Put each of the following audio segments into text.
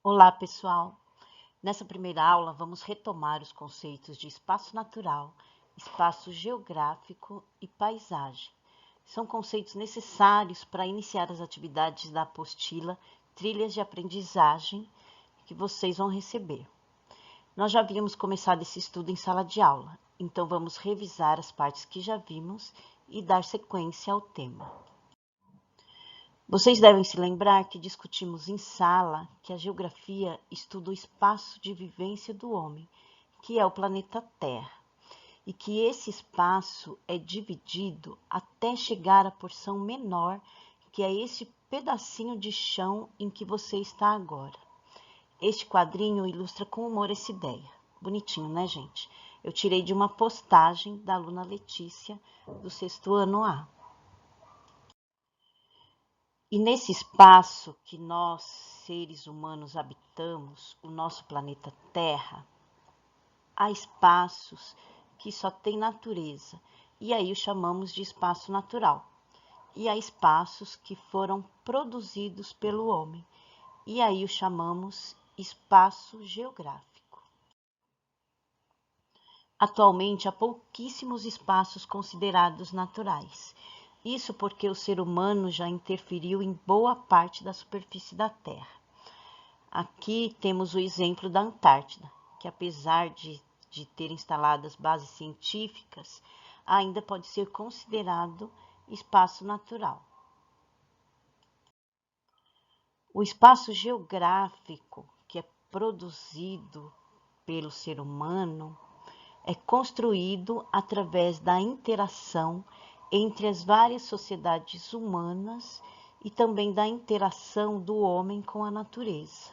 Olá, pessoal! Nessa primeira aula, vamos retomar os conceitos de espaço natural, espaço geográfico e paisagem. São conceitos necessários para iniciar as atividades da apostila Trilhas de Aprendizagem que vocês vão receber. Nós já havíamos começado esse estudo em sala de aula, então vamos revisar as partes que já vimos e dar sequência ao tema. Vocês devem se lembrar que discutimos em sala que a geografia estuda o espaço de vivência do homem, que é o planeta Terra, e que esse espaço é dividido até chegar à porção menor, que é esse pedacinho de chão em que você está agora. Este quadrinho ilustra com humor essa ideia. Bonitinho, né, gente? Eu tirei de uma postagem da aluna Letícia, do 6º ano A. E nesse espaço que nós, seres humanos, habitamos, o nosso planeta Terra, há espaços que só tem natureza, e aí o chamamos de espaço natural. E há espaços que foram produzidos pelo homem, e aí o chamamos espaço geográfico. Atualmente há pouquíssimos espaços considerados naturais. Isso porque o ser humano já interferiu em boa parte da superfície da Terra. Aqui temos o exemplo da Antártida, que apesar de ter instaladas bases científicas, ainda pode ser considerado espaço natural. O espaço geográfico, que é produzido pelo ser humano, é construído através da interação entre as várias sociedades humanas e também da interação do homem com a natureza.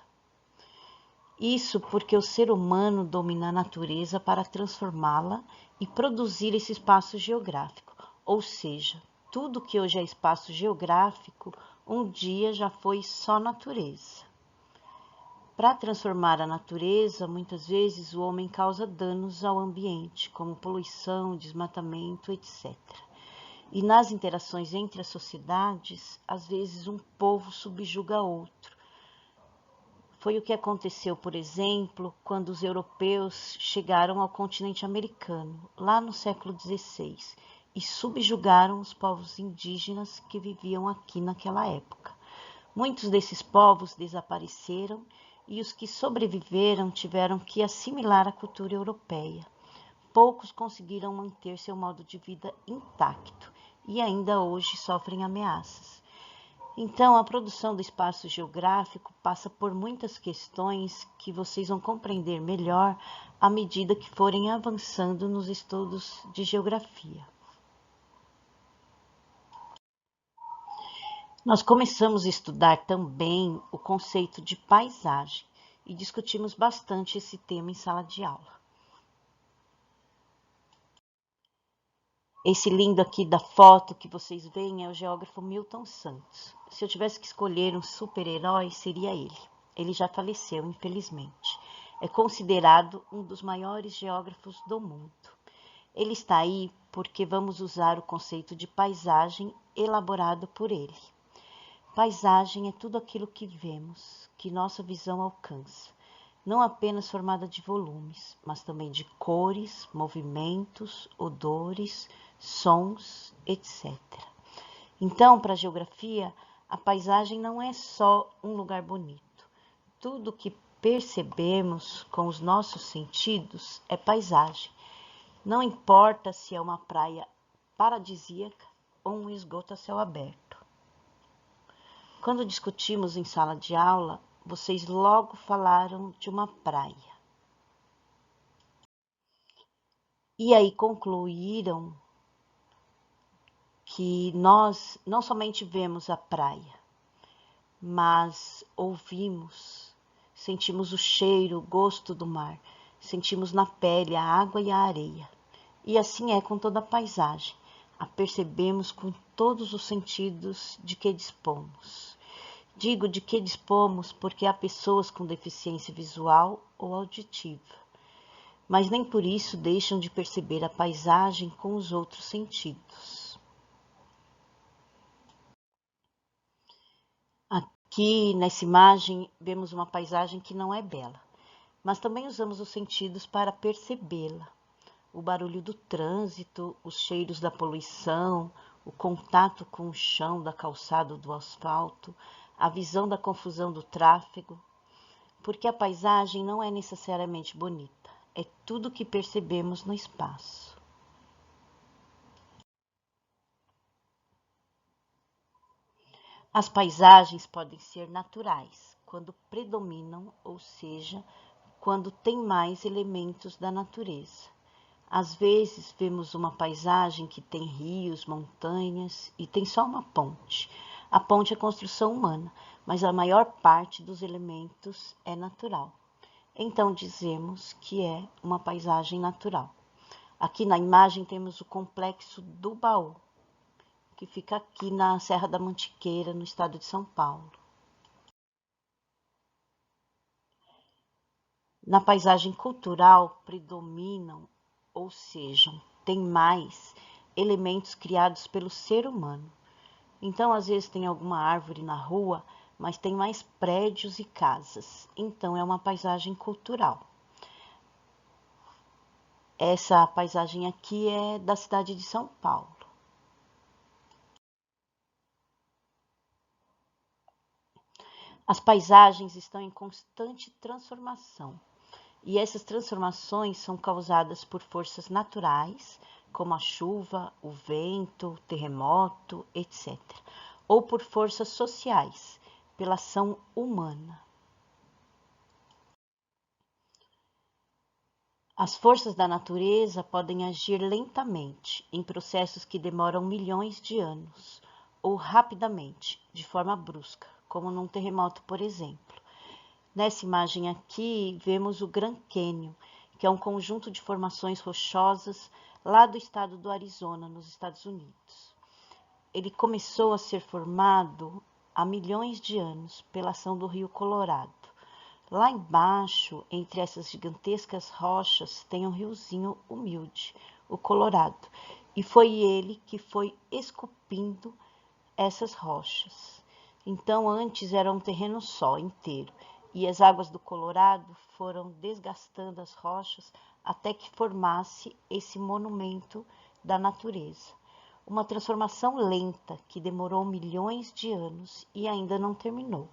Isso porque o ser humano domina a natureza para transformá-la e produzir esse espaço geográfico, ou seja, tudo que hoje é espaço geográfico, um dia já foi só natureza. Para transformar a natureza, muitas vezes o homem causa danos ao ambiente, como poluição, desmatamento, etc. E nas interações entre as sociedades, às vezes um povo subjuga outro. Foi o que aconteceu, por exemplo, quando os europeus chegaram ao continente americano, lá no século XVI, e subjugaram os povos indígenas que viviam aqui naquela época. Muitos desses povos desapareceram e os que sobreviveram tiveram que assimilar a cultura europeia. Poucos conseguiram manter seu modo de vida intacto e ainda hoje sofrem ameaças. Então, a produção do espaço geográfico passa por muitas questões que vocês vão compreender melhor à medida que forem avançando nos estudos de geografia. Nós começamos a estudar também o conceito de paisagem e discutimos bastante esse tema em sala de aula. Esse lindo aqui da foto que vocês veem é o geógrafo Milton Santos. Se eu tivesse que escolher um super-herói, seria ele. Ele já faleceu, infelizmente. É considerado um dos maiores geógrafos do mundo. Ele está aí porque vamos usar o conceito de paisagem elaborado por ele. Paisagem é tudo aquilo que vemos, que nossa visão alcança, não apenas formada de volumes, mas também de cores, movimentos, odores, sons, etc. Então, para a geografia, a paisagem não é só um lugar bonito. Tudo que percebemos com os nossos sentidos é paisagem. Não importa se é uma praia paradisíaca ou um esgoto a céu aberto. Quando discutimos em sala de aula, vocês logo falaram de uma praia. E aí concluíram que nós não somente vemos a praia, mas ouvimos, sentimos o cheiro, o gosto do mar, sentimos na pele a água e a areia. E assim é com toda a paisagem, a percebemos com todos os sentidos de que dispomos. Digo de que dispomos porque há pessoas com deficiência visual ou auditiva, mas nem por isso deixam de perceber a paisagem com os outros sentidos. Aqui nessa imagem vemos uma paisagem que não é bela, mas também usamos os sentidos para percebê-la. O barulho do trânsito, os cheiros da poluição, o contato com o chão da calçada ou do asfalto, a visão da confusão do tráfego, porque a paisagem não é necessariamente bonita, é tudo que percebemos no espaço. As paisagens podem ser naturais, quando predominam, ou seja, quando tem mais elementos da natureza. Às vezes vemos uma paisagem que tem rios, montanhas e tem só uma ponte. A ponte é construção humana, mas a maior parte dos elementos é natural. Então dizemos que é uma paisagem natural. Aqui na imagem temos o complexo do Baú, que fica aqui na Serra da Mantiqueira, no estado de São Paulo. Na paisagem cultural predominam, ou seja, tem mais elementos criados pelo ser humano. Então, às vezes tem alguma árvore na rua, mas tem mais prédios e casas. Então, é uma paisagem cultural. Essa paisagem aqui é da cidade de São Paulo. As paisagens estão em constante transformação. E essas transformações são causadas por forças naturais, como a chuva, o vento, o terremoto, etc. Ou por forças sociais, pela ação humana. As forças da natureza podem agir lentamente, em processos que demoram milhões de anos, ou rapidamente, de forma brusca, como num terremoto, por exemplo. Nessa imagem aqui, vemos o Grand Canyon, que é um conjunto de formações rochosas lá do estado do Arizona, nos Estados Unidos. Ele começou a ser formado há milhões de anos pela ação do rio Colorado. Lá embaixo, entre essas gigantescas rochas, tem um riozinho humilde, o Colorado, e foi ele que foi esculpindo essas rochas. Então, antes era um terreno só, inteiro, e as águas do Colorado foram desgastando as rochas até que formasse esse monumento da natureza. Uma transformação lenta que demorou milhões de anos e ainda não terminou.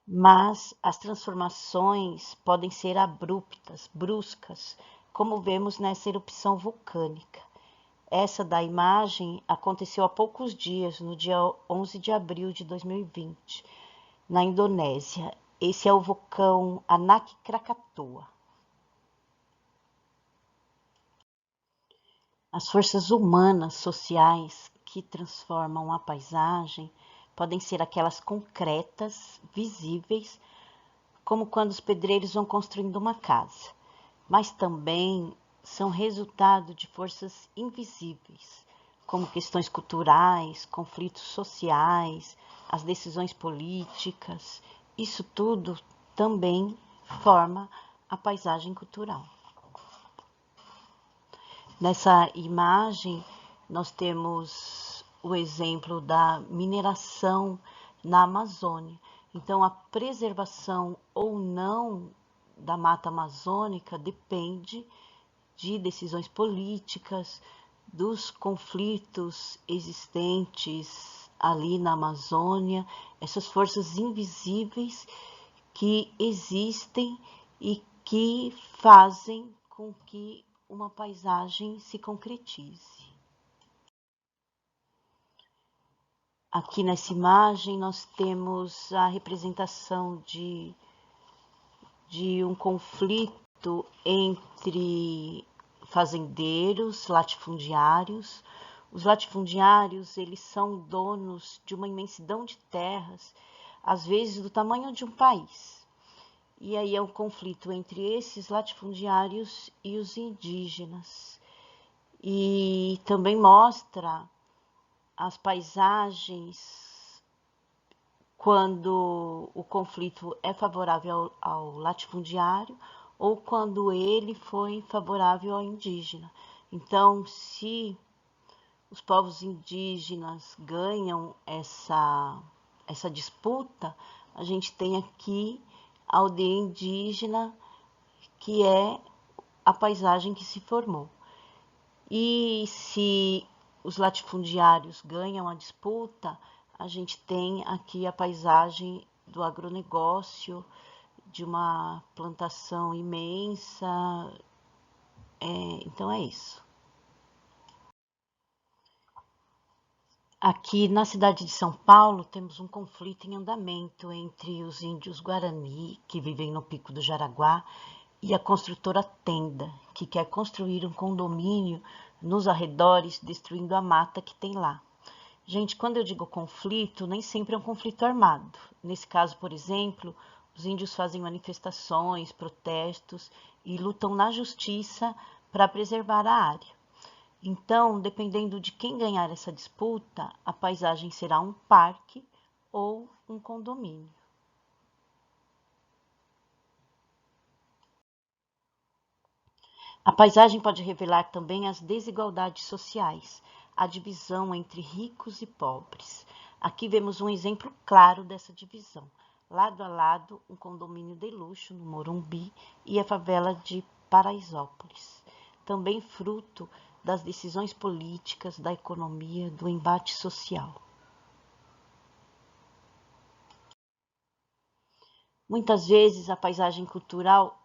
Mas as transformações podem ser abruptas, bruscas, como vemos nessa erupção vulcânica. Essa da imagem aconteceu há poucos dias, no dia 11 de abril de 2020, na Indonésia. Esse é o vulcão Anak Krakatoa. As forças humanas sociais que transformam a paisagem podem ser aquelas concretas, visíveis, como quando os pedreiros vão construindo uma casa, mas também são resultado de forças invisíveis, como questões culturais, conflitos sociais, as decisões políticas. Isso tudo também forma a paisagem cultural. Nessa imagem, nós temos o exemplo da mineração na Amazônia. Então, a preservação ou não da mata amazônica depende de decisões políticas, dos conflitos existentes ali na Amazônia, essas forças invisíveis que existem e que fazem com que uma paisagem se concretize. Aqui nessa imagem nós temos a representação de um conflito entre fazendeiros, latifundiários. Os latifundiários, eles são donos de uma imensidão de terras, às vezes do tamanho de um país. E aí é um conflito entre esses latifundiários e os indígenas. E também mostra as paisagens quando o conflito é favorável ao latifundiário ou quando ele foi favorável ao indígena. Então, se os povos indígenas ganham essa disputa, a gente tem aqui a aldeia indígena, que é a paisagem que se formou. E se os latifundiários ganham a disputa, a gente tem aqui a paisagem do agronegócio, de uma plantação imensa. Então é isso. Aqui na cidade de São Paulo temos um conflito em andamento entre os índios Guarani, que vivem no Pico do Jaraguá, e a construtora Tenda, que quer construir um condomínio nos arredores, destruindo a mata que tem lá. Gente, quando eu digo conflito, nem sempre é um conflito armado. Nesse caso, por exemplo, os índios fazem manifestações, protestos e lutam na justiça para preservar a área. Então, dependendo de quem ganhar essa disputa, a paisagem será um parque ou um condomínio. A paisagem pode revelar também as desigualdades sociais, a divisão entre ricos e pobres. Aqui vemos um exemplo claro dessa divisão. Lado a lado, um condomínio de luxo no Morumbi e a favela de Paraisópolis. Também fruto das decisões políticas, da economia, do embate social. Muitas vezes a paisagem cultural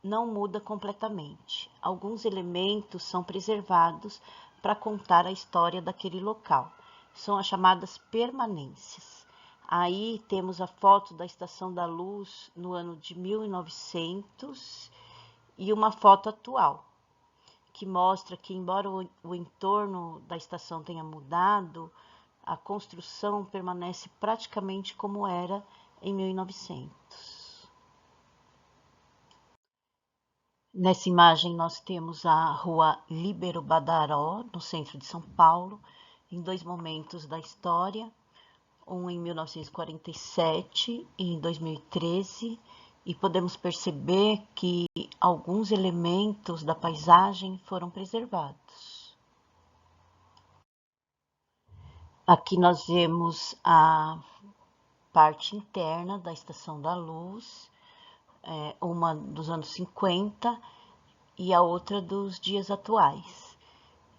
não muda completamente. Alguns elementos são preservados para contar a história daquele local. São as chamadas permanências. Aí temos a foto da Estação da Luz no ano de 1900 e uma foto atual, que mostra que, embora o entorno da estação tenha mudado, a construção permanece praticamente como era em 1900. Nessa imagem nós temos a rua Líbero Badaró, no centro de São Paulo, em dois momentos da história, um em 1947 e em 2013, e podemos perceber que alguns elementos da paisagem foram preservados. Aqui nós vemos a parte interna da Estação da Luz, uma dos anos 50 e a outra dos dias atuais.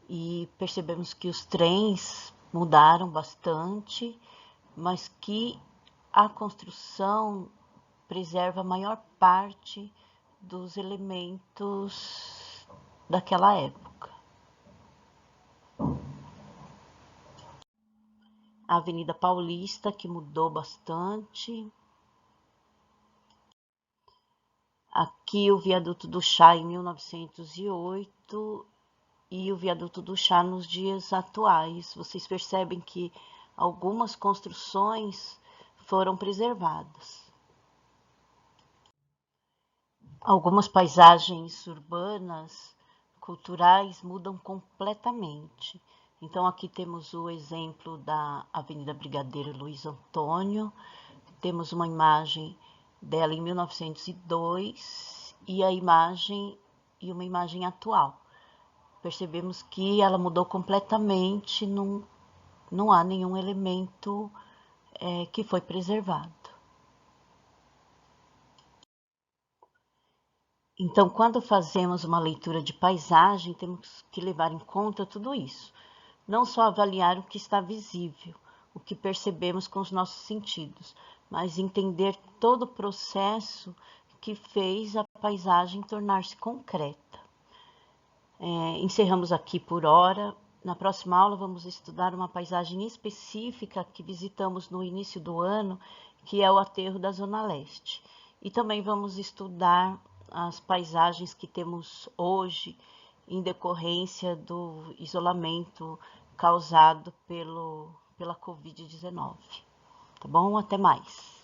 E percebemos que os trens mudaram bastante, mas que a construção preserva a maior parte dos elementos daquela época. A Avenida Paulista, que mudou bastante. Aqui o Viaduto do Chá em 1908 e o Viaduto do Chá nos dias atuais. Vocês percebem que algumas construções foram preservadas. Algumas paisagens urbanas, culturais, mudam completamente. Então, aqui temos o exemplo da Avenida Brigadeiro Luiz Antônio, temos uma imagem dela em 1902 e uma imagem atual. Percebemos que ela mudou completamente, não há nenhum elemento que foi preservado. Então, quando fazemos uma leitura de paisagem, temos que levar em conta tudo isso. Não só avaliar o que está visível, o que percebemos com os nossos sentidos, mas entender todo o processo que fez a paisagem tornar-se concreta. Encerramos aqui por hora. Na próxima aula vamos estudar uma paisagem específica que visitamos no início do ano, que é o aterro da Zona Leste. E também vamos estudar as paisagens que temos hoje em decorrência do isolamento causado pela Covid-19. Tá bom? Até mais.